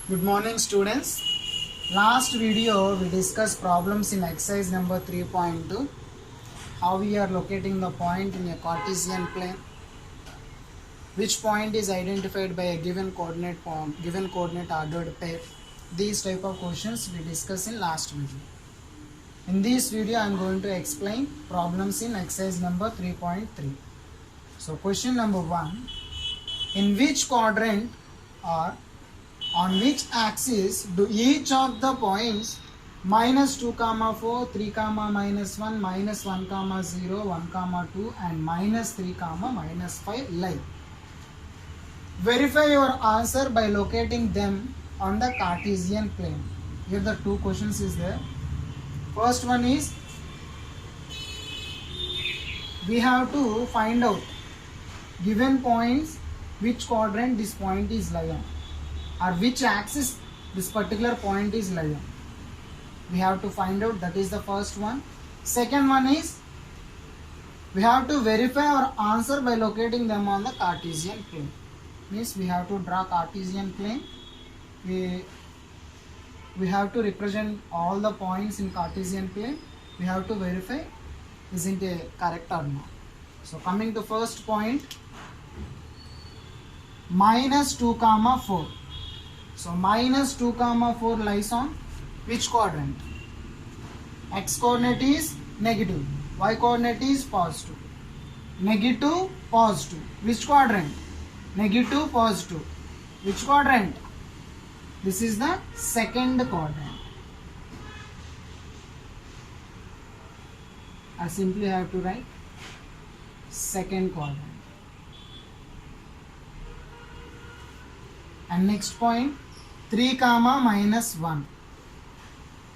Good morning students. Last video we discussed problems in exercise number 3.2. How we are locating the point in a Cartesian plane. Which point is identified by a given coordinate ordered pair. These type of questions we discussed in last video. In this video I am going to explain problems in exercise number 3.3. So question number 1. In which quadrant or on which axis do each of the points -2, 4, 3, -1, -1, 0, 1, 2 and -3, -5 lie? Verify your answer by locating them on the Cartesian plane. Here the two questions is there. First one is we have to find out given points which quadrant this point is lying or which axis this particular point is lying. We have to find out, that is the first one. Second one is we have to verify our answer by locating them on the Cartesian plane. Means we have to draw Cartesian plane. We have to represent all the points in Cartesian plane. We have to verify isn't it correct or not. So coming to first point, -2, 4. So -2, 4 lies on which quadrant? X coordinate is negative, Y coordinate is positive. Negative, positive. Which quadrant? Negative, positive. Which quadrant? This is the second quadrant. I simply have to write second quadrant. And next point, 3, -1.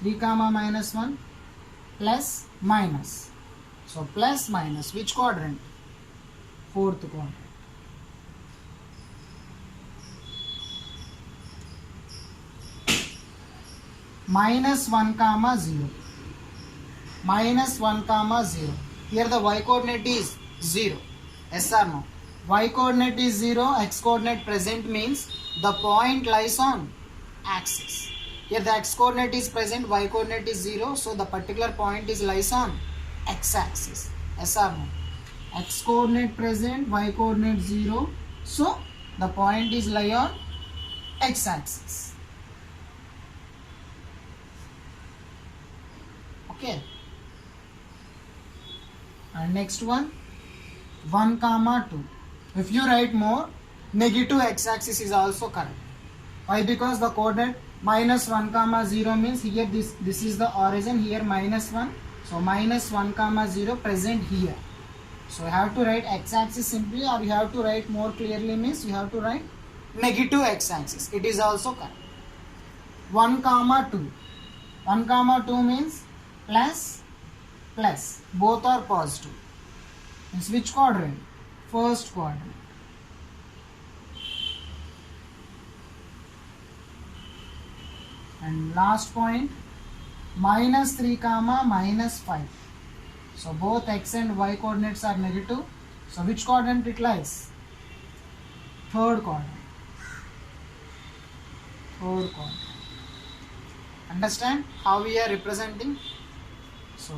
3, -1 plus minus. So plus minus, which quadrant? Fourth quadrant. -1, 0. -1, 0. Here the y coordinate is 0. Yes or no? Y coordinate is 0, x coordinate present means the point lies on axis. Here the x coordinate is present, y coordinate is 0, so the particular point is lies on x axis. Yes or no? X coordinate present, y coordinate 0, so the point is lie on x axis. Okay. And next one, 1, 2. If you write more, negative x axis is also correct. Why? Because the coordinate -1, 0 means here this is the origin, here -1. So -1, 0 present here. So you have to write x axis simply, or you have to write more clearly means you have to write negative x axis. It is also correct. 1, 2. 1, 2 means plus plus. Both are positive. Means which quadrant? First quadrant. And last point, -3, -5. So both x and y coordinates are negative. So which quadrant it lies? Third quadrant. Third quadrant. Understand how we are representing? So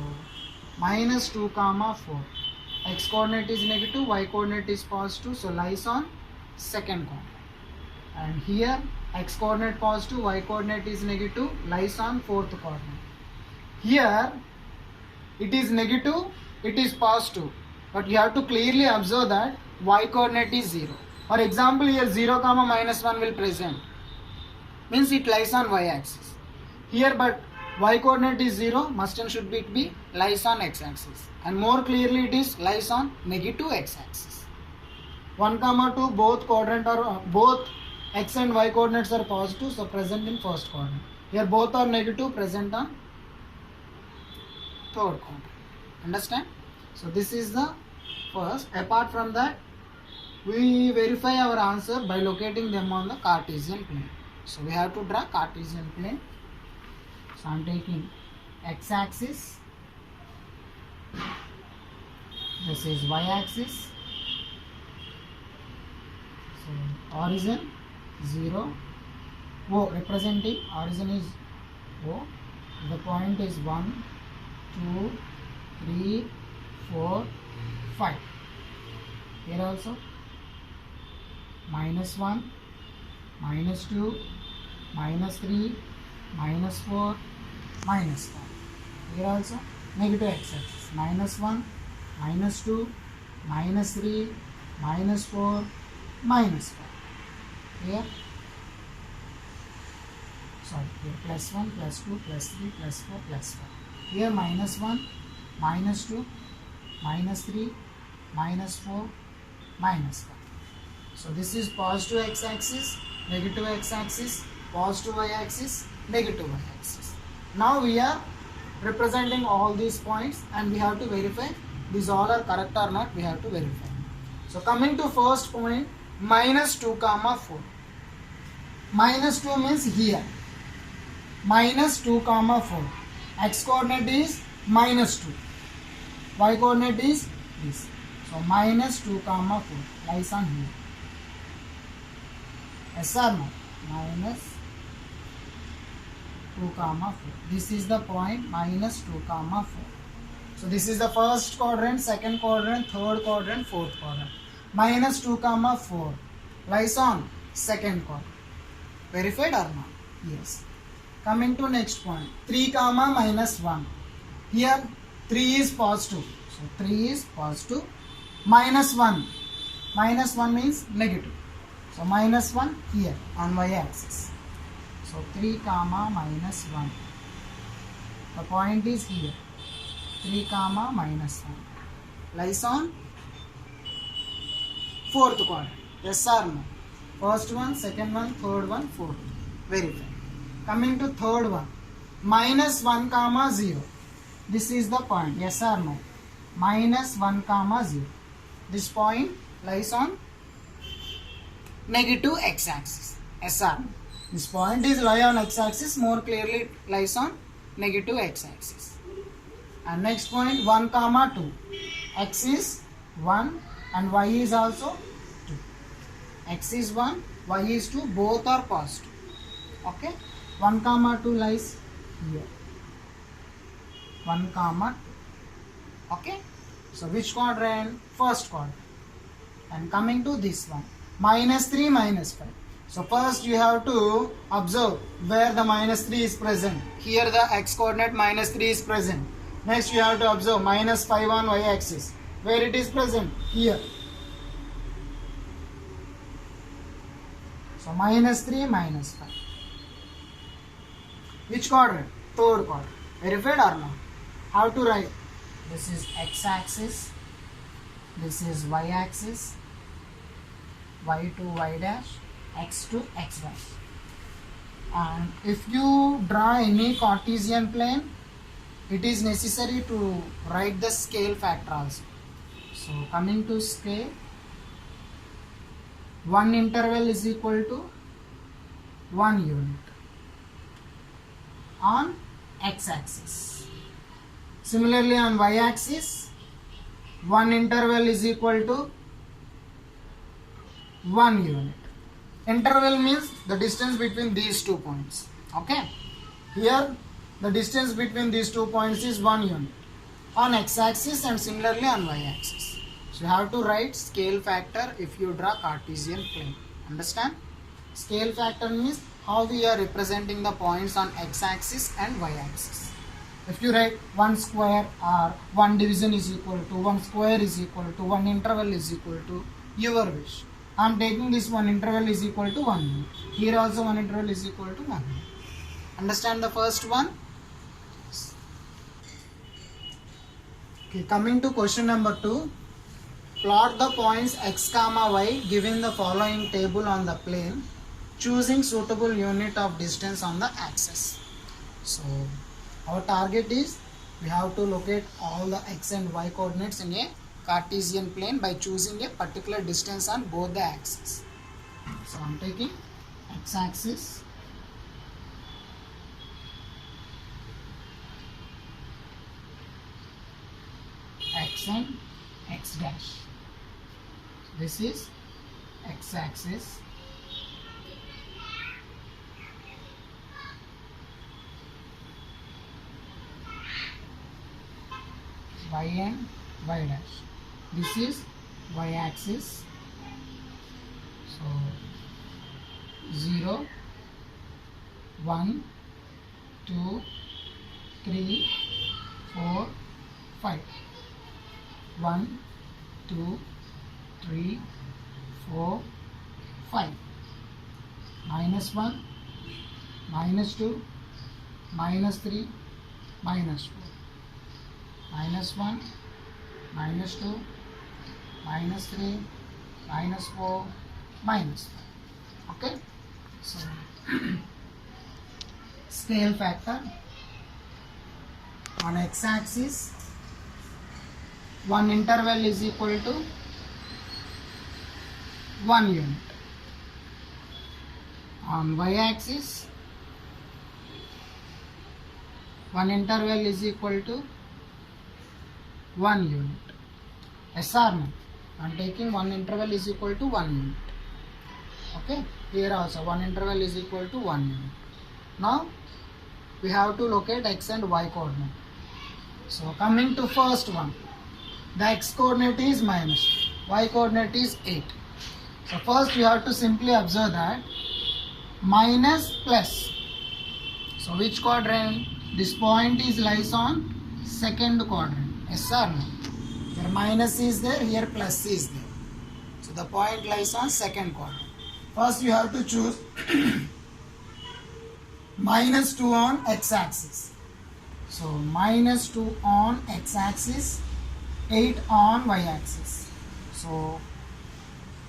-2, 4. X coordinate is negative, y coordinate is positive, so lies on second quadrant. And here x coordinate positive, y coordinate is negative, lies on fourth quadrant. Here it is negative, it is positive, but you have to clearly observe that y coordinate is 0. For example, here 0, -1 will present, means it lies on y axis. Here but y coordinate is 0, must and should be lies on x axis, and more clearly it is lies on negative x axis. 1, 2 both quadrant are both x and y coordinates are positive, so present in first quadrant. Here both are negative, present on third quadrant. Understand? So this is the first. Apart from that, we verify our answer by locating them on the Cartesian plane. So we have to draw Cartesian plane. So I am taking x axis, this is y axis, so origin 0, O representing origin is O. The point is 1, 2, 3, 4, 5. Here also -1, -2, -3, -4, -5. Here also negative x-axis, -1, -2, -3, -4, -5. Here, sorry, here +1, +2, +3, +4, +5. Here -1, -2, -3, -4, -5. So this is positive x-axis, negative x-axis, positive y-axis, negative y-axis. Now we are representing all these points and we have to verify these all are correct or not. We have to verify. So coming to first point, -2, 4. -2 means here. -2, 4. X coordinate is -2. Y coordinate is this. So -2, 4 lies on here. Yes or no? -2, 4. This is the point -2, 4. So this is the first quadrant, second quadrant, third quadrant, fourth quadrant. -2, 4 lies on second quadrant. Verified or not? Yes. Coming to next point, 3, -1. Here 3 is positive. So 3 is positive. -1. -1 means negative. So -1 here on y-axis. So 3, -1. The point is here. 3, -1 lies on fourth quadrant. Yes or no? First one, second one, third one, fourth one. Verify. Coming to third one, -1, 0. This is the point. Yes or no? -1, 0. This point lies on negative x-axis. Yes or no? This point is lie on x-axis. More clearly it lies on negative x-axis. And next point, 1, 2. X is 1 and y is also 2. X is 1, y is 2. Both are positive. Okay. 1, 2 lies here. 1, 2. Okay. So which quadrant? First quadrant. And coming to this one, -3, -5. So first you have to observe where the -3 is present. Here the x coordinate -3 is present. Next you have to observe -5 on y-axis. Where it is present? Here. So -3, -5. Which quadrant? Third quadrant. Verified or not? How to write? This is x-axis. This is y-axis. Y to y dash. X to x dash. And if you draw any Cartesian plane, it is necessary to write the scale factor also. So coming to scale, one interval is equal to 1 unit on x-axis. Similarly on y-axis, one interval is equal to 1 unit. Interval means the distance between these 2 points. Okay. Here the distance between these 2 points is 1 unit on x-axis and similarly on y-axis. So you have to write scale factor if you draw Cartesian plane. Understand? Scale factor means how we are representing the points on x-axis and y-axis. If you write 1 square or 1 division is equal to 1 square is equal to 1 interval is equal to your wish. I am taking this 1 interval is equal to 1 unit. Here also 1 interval is equal to 1 unit. Understand the first one? Okay, coming to question number 2. Plot the points x, y given the following table on the plane, choosing suitable unit of distance on the axis. So our target is we have to locate all the x and y coordinates in a Cartesian plane by choosing a particular distance on both the axes. So I am taking x-axis, x and x dash. This is x-axis, y and y dash. This is y axis. So 0, 1, 2, 3, 4, 5. 1, 2, 3, 4, 5. -1, -2, -3, -4. -1, -2, -3, -4, -5. Okay. So scale factor on x-axis, one interval is equal to 1 unit. On y-axis, one interval is equal to 1 unit. Yes or no? I am taking one interval is equal to 1 unit. Okay, here also one interval is equal to 1 unit. Now we have to locate x and y coordinate. So coming to first one, the x coordinate is minus, y coordinate is 8. So first you have to simply observe that minus plus. So which quadrant? This point is lies on second quadrant. Yes or no? Here minus is there, here plus is there. So the point lies on second quadrant. First you have to choose -2 on x-axis. So -2 on x-axis, 8 on y-axis. So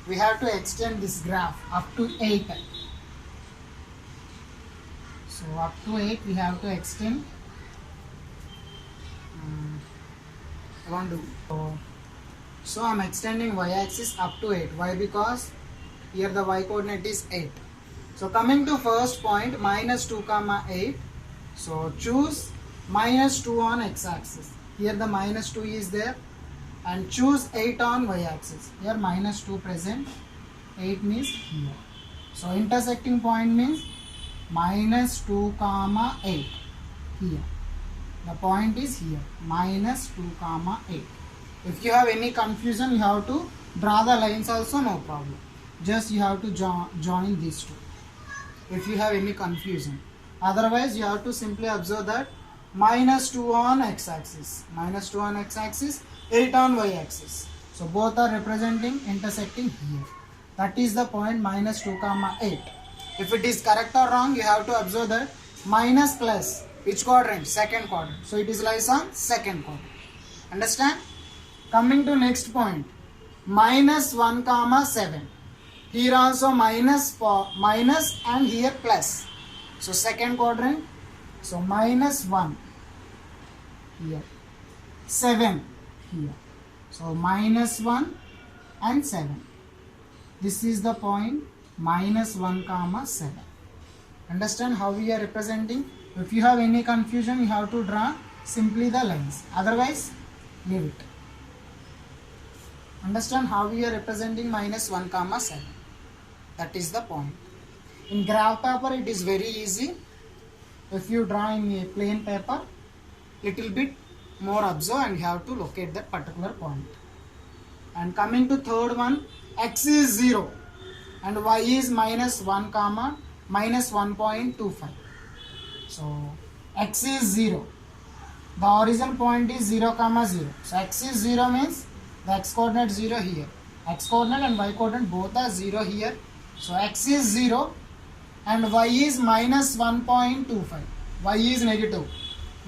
we have to extend this graph up to 8. So up to 8 we have to extend. I want to. So I'm extending y-axis up to 8. Why? Because here the y coordinate is 8. So coming to first point, -2, 8. So choose -2 on x-axis. Here the -2 is there, and choose 8 on y-axis. Here -2 present, 8 means here. So intersecting point means -2, 8. Here the point is here, -2, 8. If you have any confusion, you have to draw the lines also, no problem. Just you have to join these two if you have any confusion. Otherwise you have to simply observe that -2 on x-axis, -2 on x-axis, 8 on y-axis. So both are representing intersecting here. That is the point -2, 8. If it is correct or wrong, you have to observe that minus plus, which quadrant? Second quadrant. So it is lies on second quadrant. Understand? Coming to next point, -1, 7. Here also minus and here plus. So second quadrant. So -1 here, 7 here. So -1 and 7. This is the point -1, 7. Understand how we are representing? If you have any confusion, you have to draw simply the lines. Otherwise, leave it. Understand how we are representing -1, 7. That is the point. In graph paper, it is very easy. If you draw in a plain paper, little bit more observe and you have to locate that particular point. And coming to third one, x is 0 and y is -1, -1.25. So x is 0. The origin point is 0, 0. So x is 0 means the x coordinate 0 here. X coordinate and y coordinate both are 0 here. So x is 0 and y is -1.25. Y is negative.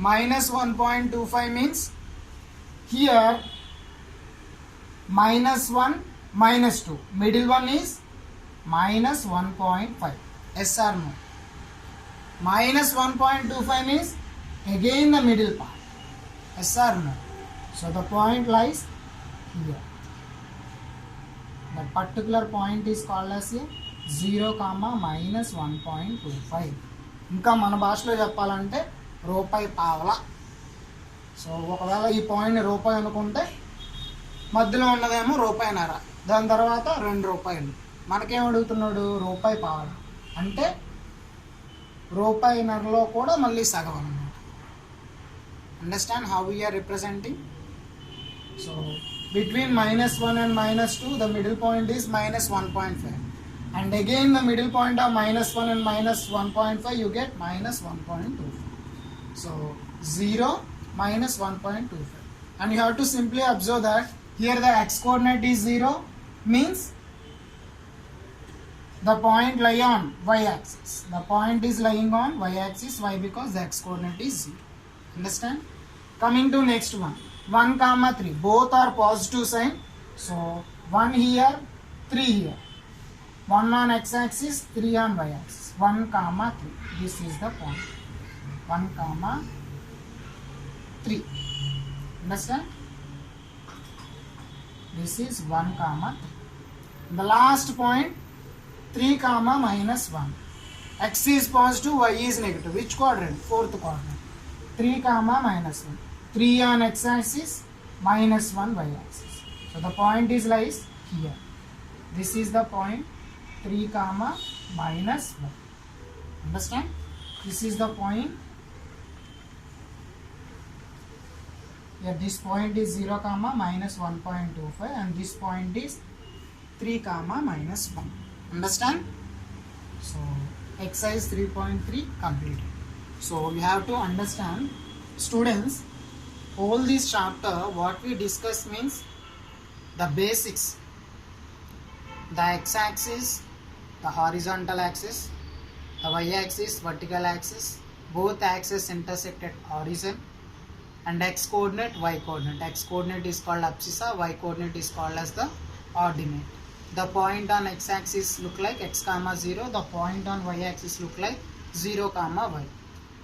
-1.25 means here -1, -2. Middle one is -1.5. Yes or no? -1.25 means again the middle part. Yes or no? So the point lies here. That particular point is called as a 0, -1.25. ఇంకా మన భాషలో చెప్పాలంటే రూపాయి పావలా. So ఒకవేళ ఈ పాయింట్ని రూపాయి అనుకుంటే మధ్యలో ఉన్నదేమో రూపాయిన్నర, దాని తర్వాత 2 రూపాయలు. మనకేం అడుగుతున్నాడు? రూపాయి పావలా అంటే రూపాయిన్నరలో కూడా మళ్ళీ సగం అన్నమాట. Understand how we are representing? So between -1 and -2, the middle point is -1.5. And again the middle point of -1 and -1.5, you get -1.25. So 0 minus 1.25. And you have to simply observe that here the x coordinate is 0, means the point lie on y axis. The point is lying on y axis. Why? Because the x coordinate is 0. Understand? Coming to next one. 1, 3. Both are positive sign. So 1 here, 3 here. 1 on x axis, 3 on y axis. 1, 3. This is the point. 1, 3. Understand? This is 1, 3. The last point, 3, -1. X is positive, y is negative. Which quadrant? Fourth quadrant. 3, -1. 3 on x axis, -1 y axis. So the point is lies here. This is the point 3, -1. Understand? This is the point. Here this point is 0, -1.25, and this point is 3, -1. Understand? So exercise 3.3 completed. So you have to understand, students, all this chapter what we discuss means the basics, the x-axis, the horizontal axis, the y-axis, vertical axis, both axes intersect at origin, and x coordinate, y coordinate. X coordinate is called abscissa, y coordinate is called as the ordinate. The point on x axis look like x, 0. The point on y axis look like 0, y.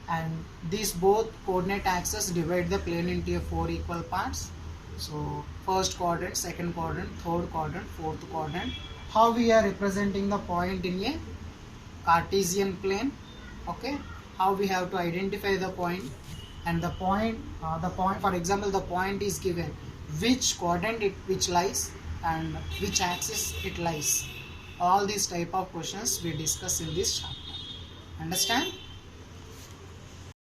And these both coordinate axes divide the plane into 4 equal parts. So first quadrant, second quadrant, third quadrant, fourth quadrant. How we are representing the point in a Cartesian plane? Okay. How we have to identify the point, and the point, for example, the point is given which quadrant which lies and which axis it lies. All these type of questions we discuss in this chapter. Understand?